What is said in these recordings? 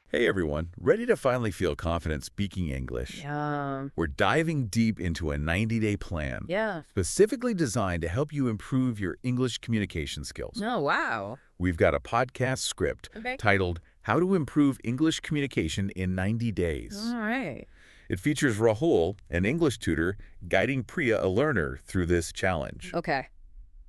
Hey everyone, ready to finally feel confident speaking English? Yeah. We're diving deep into a 90-day plan, Yeah. specifically designed to help you improve your English communication skills. Oh, wow. We've got a podcast script Okay. titled How to Improve English Communication in 90 All Days. right. It features Rahul, an English tutor, guiding Priya, a learner, through this challenge. Okay.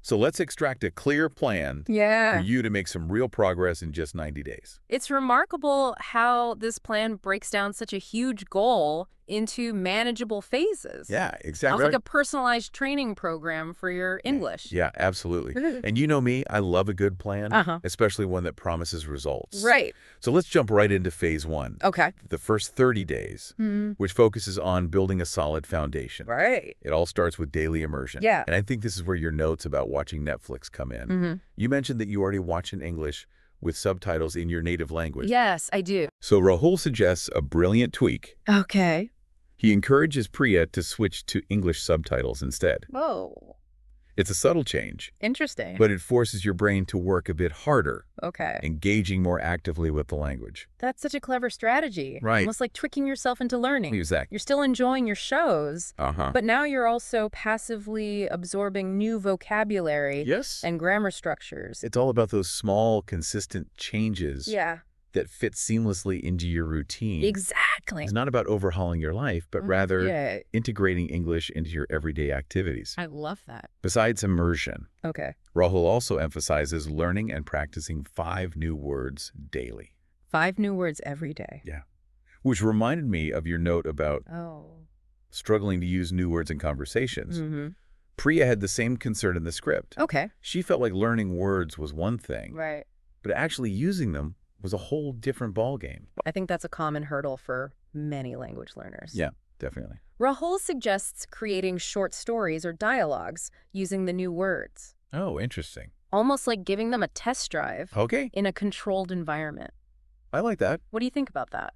So let's extract a clear plan for Yeah. you to make some real progress in just 90 days. It's remarkable how this plan breaks down such a huge goal into manageable phases. Yeah, Sounds exactly. like a personalized training program for your English. Yeah, absolutely. And you know me, I love a good plan, Uh-huh. especially one that promises results. Right. So let's jump right into phase one, Okay. the first 30 days, which focuses on building a solid foundation. Right. It all starts with daily immersion. Yeah. And I think this is where your notes about watching Netflix come in. You mentioned that you already watch in English with subtitles in your native language. Yes, I do. So Rahul suggests a brilliant tweak. Okay. He encourages Priya to switch to English subtitles instead. Whoa. It's a subtle change, Interesting. but it forces your brain to work a bit harder, Okay. engaging more actively with the language. That's such a clever strategy. Right. Almost like tricking yourself into learning. Exactly. You're still enjoying your shows, Uh-huh. but now you're also passively absorbing new vocabulary Yes. and grammar structures. It's all about those small, consistent changes Yeah, that fit seamlessly into your routine. exactly. It's not about overhauling your life, but rather Yeah, integrating English into your everyday activities. I love that. Besides immersion, Okay. Rahul also emphasizes learning and practicing 5 new words daily. 5 new words every day. Yeah. Which reminded me of your note about Oh. struggling to use new words in conversations. Mm-hmm. Priya had the same concern in the script. Okay. She felt like learning words was one thing, Right. but actually using them was a whole different ballgame. I think that's a common hurdle for many language learners. Yeah, definitely. Rahul suggests creating short stories or dialogues using the new words, Oh, interesting. almost like giving them a test drive Okay, in a controlled environment. I like that. What do you think about that?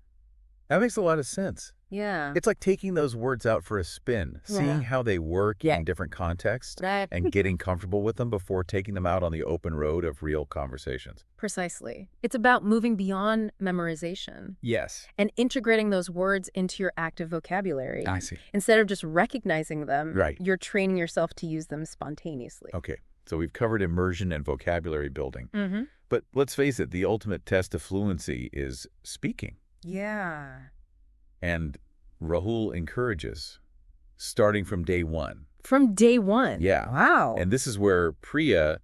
That makes a lot of sense. Yeah. It's like taking those words out for a spin, seeing Yeah. how they work Yeah. in different contexts, Right. and getting comfortable with them before taking them out on the open road of real conversations. Precisely. It's about moving beyond memorization Yes. and integrating those words into your active vocabulary. I see. Instead of just recognizing them, Right. you're training yourself to use them spontaneously. Okay, so we've covered immersion and vocabulary building. Mm-hmm. But let's face it, the ultimate test of fluency is speaking. Yeah. And Rahul encourages, starting from day one. From day one. Yeah. Wow. And this is where Priya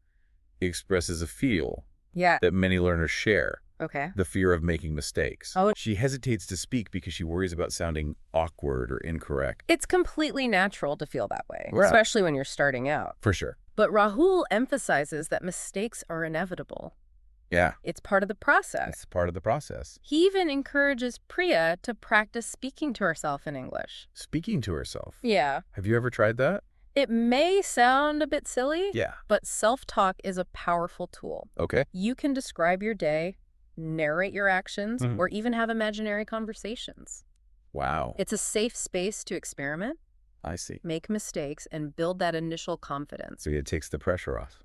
expresses a feel yeah. that many learners share, Okay. the fear of making mistakes. Oh. She hesitates to speak because she worries about sounding awkward or incorrect. It's completely natural to feel that way, Right. especially when you're starting out. For sure. But Rahul emphasizes that mistakes are inevitable. Yeah. It's part of the process. That's part of the process. He even encourages Priya to practice speaking to herself in English. Speaking to herself. Yeah. Have you ever tried that? It may sound a bit silly, Yeah. but self-talk is a powerful tool. Okay. You can describe your day, narrate your actions, Mhm. or even have imaginary conversations. Wow. It's a safe space to experiment, I see. make mistakes, and build that initial confidence. So it takes the pressure off.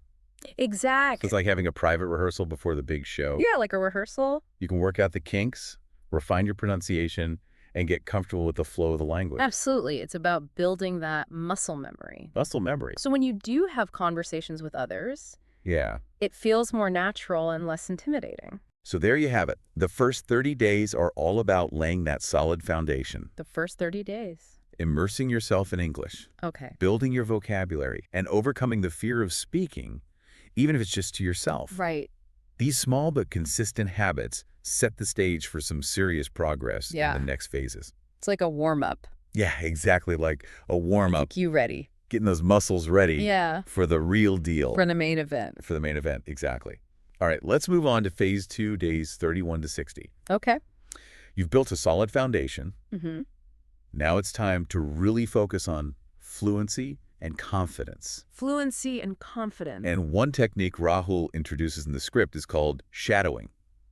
So Exactly. it's like having a private rehearsal before the big show. Yeah, like a rehearsal. You can work out the kinks, refine your pronunciation, and get comfortable with the flow of the language. Absolutely. It's about building that muscle memory. Muscle memory. So when you do have conversations with others, Yeah. it feels more natural and less intimidating. So there you have it. The first 30 days are all about laying that solid foundation, The first 30 days. immersing yourself in English, Okay. building your vocabulary, and overcoming the fear of speaking, even if it's just to yourself. Right. These small but consistent habits set the stage for some serious progress Yeah. in the next phases. It's like a warm-up. Yeah, exactly, like a warm-up, Get you ready. getting those muscles ready Yeah. for the real deal. For the main event. For the main event, exactly. All right, let's move on to phase 2, days 31 to 60. Okay. You've built a solid foundation. Mm-hmm. Now it's time to really focus on fluency and confidence. Fluency and confidence. And one technique Rahul introduces in the script is called shadowing.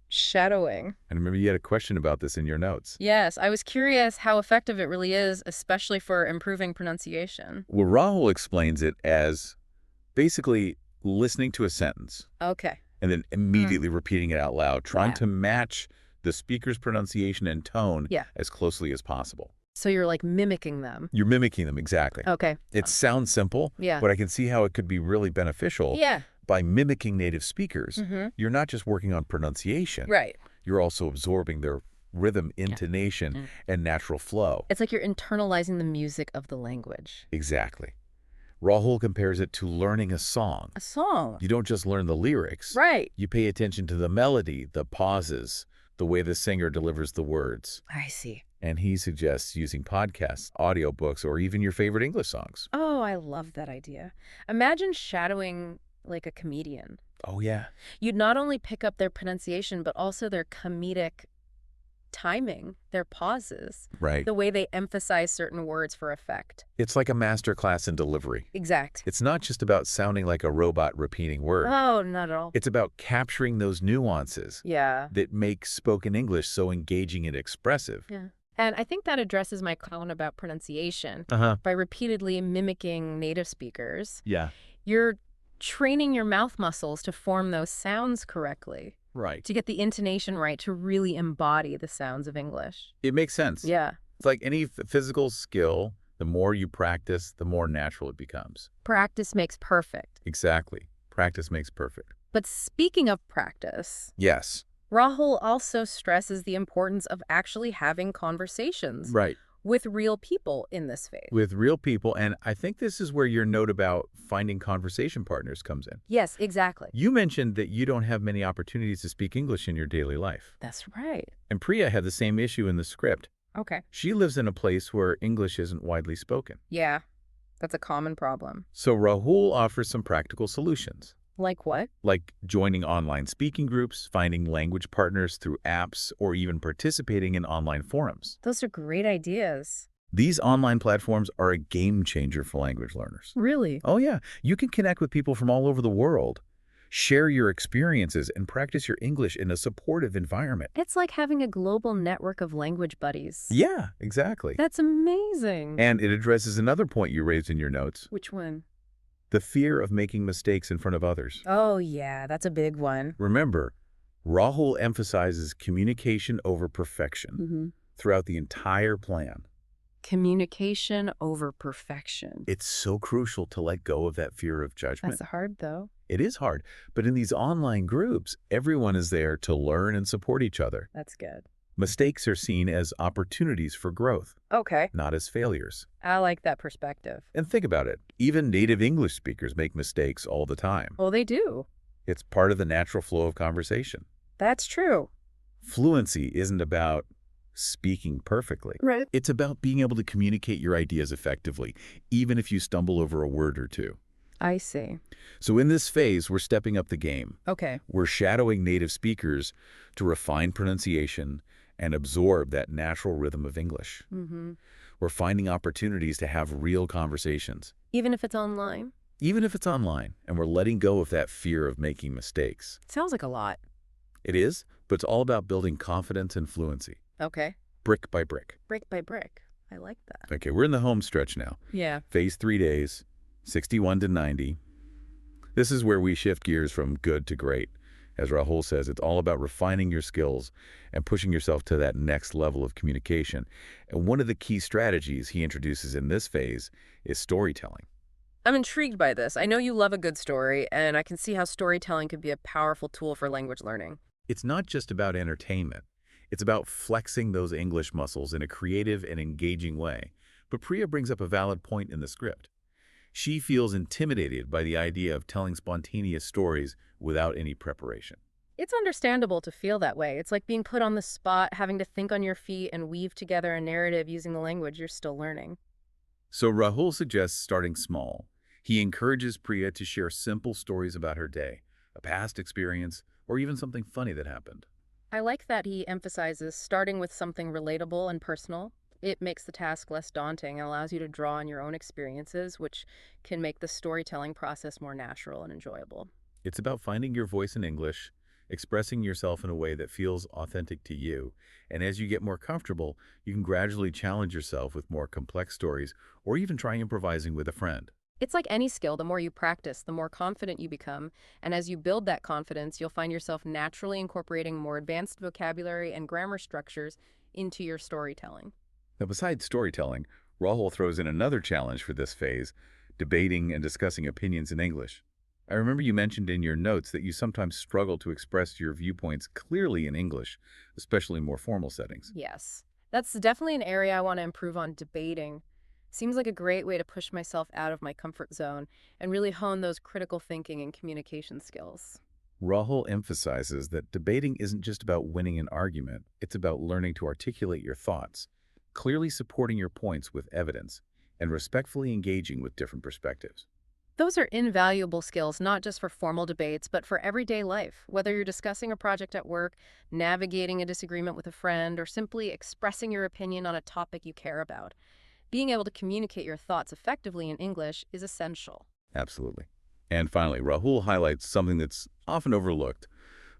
Shadowing. And remember, you had a question about this in your notes. Yes, I was curious how effective it really is, especially for improving pronunciation. Well, Rahul explains it as basically listening to a sentence Okay. and then immediately repeating it out loud, trying Yeah. to match the speaker's pronunciation and tone Yeah. as closely as possible. So you're like mimicking them. You're mimicking them, exactly. Okay. It sounds simple, Yeah. but I can see how it could be really beneficial. Yeah. By mimicking native speakers, Mm-hmm. you're not just working on pronunciation. Right. You're also absorbing their rhythm, intonation, Mm. and natural flow. It's like you're internalizing the music of the language. Exactly. Rahul compares it to learning a song. A song. You don't just learn the lyrics. Right. You pay attention to the melody, the pauses, the way the singer delivers the words. I see. And he suggests using podcasts, audiobooks, or even your favorite English songs. Oh, I love that idea. Imagine shadowing like a comedian. Oh, yeah. You'd not only pick up their pronunciation, but also their comedic timing, their pauses, Right. the way they emphasize certain words for effect. It's like a master class in delivery. Exact. It's not just about sounding like a robot repeating words. Oh, not at all. It's about capturing those nuances Yeah. that make spoken English so engaging and expressive. Yeah. And I think that addresses my comment about pronunciation. Uh-huh. By repeatedly mimicking native speakers, Yeah. you're training your mouth muscles to form those sounds correctly, Right. to get the intonation right, to really embody the sounds of English. It makes sense. Yeah. It's like any physical skill, the more you practice, the more natural it becomes. Practice makes perfect. Exactly. Practice makes perfect. But speaking of practice, Yes. Rahul also stresses the importance of actually having conversations Right. with real people in this phase. With real people, and I think this is where your note about finding conversation partners comes in. Yes, exactly. You mentioned that you don't have many opportunities to speak English in your daily life. That's right. And Priya had the same issue in the script. Okay. She lives in a place where English isn't widely spoken. Yeah, that's a common problem. So Rahul offers some practical solutions, Like what? like joining online speaking groups, finding language partners through apps, or even participating in online forums. Those are great ideas. These online platforms are a game changer for language learners. Really? Oh yeah, you can connect with people from all over the world, share your experiences, and practice your English in a supportive environment. It's like having a global network of language buddies. Yeah, exactly. That's amazing. And it addresses another point you raised in your notes, Which one? the fear of making mistakes in front of others. Oh, yeah, that's a big one. Remember, Rahul emphasizes communication over perfection throughout the entire plan. Communication over perfection. It's so crucial to let go of that fear of judgment. That's hard, though. It is hard, but in these online groups, everyone is there to learn and support each other. That's good. Mistakes are seen as opportunities for growth, Okay. not as failures. I like that perspective. And think about it. Even native English speakers make mistakes all the time. Well, they do. It's part of the natural flow of conversation. That's true. Fluency isn't about speaking perfectly. Right. It's about being able to communicate your ideas effectively, even if you stumble over a word or two. I see. So in this phase, we're stepping up the game. Okay. We're shadowing native speakers to refine pronunciation and absorb that natural rhythm of English. We're finding opportunities to have real conversations, Even if it's online? even if it's online, and we're letting go of that fear of making mistakes. Sounds like a lot. It is, but it's all about building confidence and fluency, Okay. brick by brick. Brick by brick. I like that. Okay, we're in the home stretch now. Yeah. Phase 3 days, 61 to 90. This is where we shift gears from good to great. As Rahul says, it's all about refining your skills and pushing yourself to that next level of communication. And one of the key strategies he introduces in this phase is storytelling. I'm intrigued by this. I know you love a good story, and I can see how storytelling could be a powerful tool for language learning. It's not just about entertainment. It's about flexing those English muscles in a creative and engaging way. But Priya brings up a valid point in the script. She feels intimidated by the idea of telling spontaneous stories without any preparation. It's understandable to feel that way. It's like being put on the spot, having to think on your feet and weave together a narrative using the language you're still learning. So Rahul suggests starting small. He encourages Priya to share simple stories about her day, a past experience, or even something funny that happened. I like that he emphasizes starting with something relatable and personal. It makes the task less daunting and allows you to draw on your own experiences, which can make the storytelling process more natural and enjoyable. It's about finding your voice in English, expressing yourself in a way that feels authentic to you, and as you get more comfortable, you can gradually challenge yourself with more complex stories or even try improvising with a friend. It's like any skill, the more you practice, the more confident you become. And as you build that confidence, you'll find yourself naturally incorporating more advanced vocabulary and grammar structures into your storytelling. Now, besides storytelling, Rahul throws in another challenge for this phase, debating and discussing opinions in English. I remember you mentioned in your notes that you sometimes struggle to express your viewpoints clearly in English, especially in more formal settings. Yes, that's definitely an area I want to improve on debating. Seems like a great way to push myself out of my comfort zone and really hone those critical thinking and communication skills. Rahul emphasizes that debating isn't just about winning an argument, it's about learning to articulate your thoughts, clearly supporting your points with evidence, and respectfully engaging with different perspectives. Those are invaluable skills, not just for formal debates, but for everyday life. Whether you're discussing a project at work, navigating a disagreement with a friend, or simply expressing your opinion on a topic you care about, being able to communicate your thoughts effectively in English is essential. Absolutely. And finally, Rahul highlights something that's often overlooked,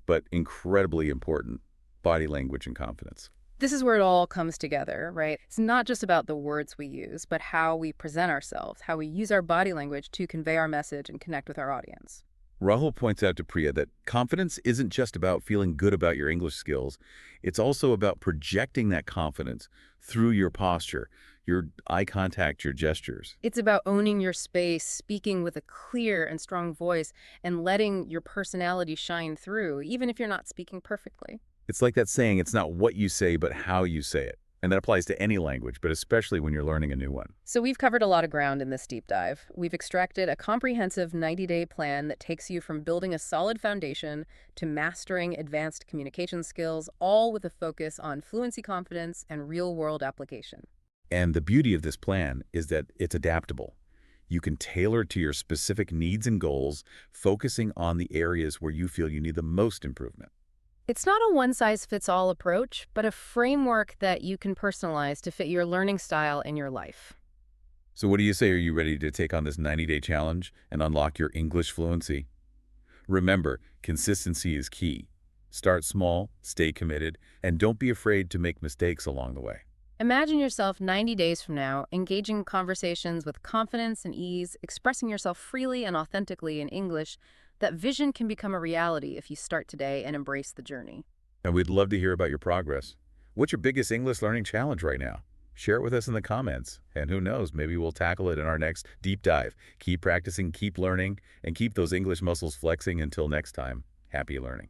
but incredibly important: body language and confidence. This is where it all comes together, right? It's not just about the words we use, but how we present ourselves, how we use our body language to convey our message and connect with our audience. Rahul points out to Priya that confidence isn't just about feeling good about your English skills. It's also about projecting that confidence through your posture, your eye contact, your gestures. It's about owning your space, speaking with a clear and strong voice, and letting your personality shine through, even if you're not speaking perfectly. It's like that saying, it's not what you say, but how you say it. And that applies to any language, but especially when you're learning a new one. So we've covered a lot of ground in this deep dive. We've extracted a comprehensive 90-day plan that takes you from building a solid foundation to mastering advanced communication skills, all with a focus on fluency confidence and real-world application. And the beauty of this plan is that it's adaptable. You can tailor it to your specific needs and goals, focusing on the areas where you feel you need the most improvement. It's not a one-size-fits-all approach, but a framework that you can personalize to fit your learning style and your life. So what do you say? Are you ready to take on this 90-day challenge and unlock your English fluency? Remember, consistency is key. Start small, stay committed, and don't be afraid to make mistakes along the way. Imagine yourself 90 days from now, engaging in conversations with confidence and ease, expressing yourself freely and authentically in English. That vision can become a reality if you start today and embrace the journey. And we'd love to hear about your progress. What's your biggest English learning challenge right now? Share it with us in the comments. And who knows, maybe we'll tackle it in our next deep dive. Keep practicing, keep learning, and keep those English muscles flexing. Until next time, happy learning.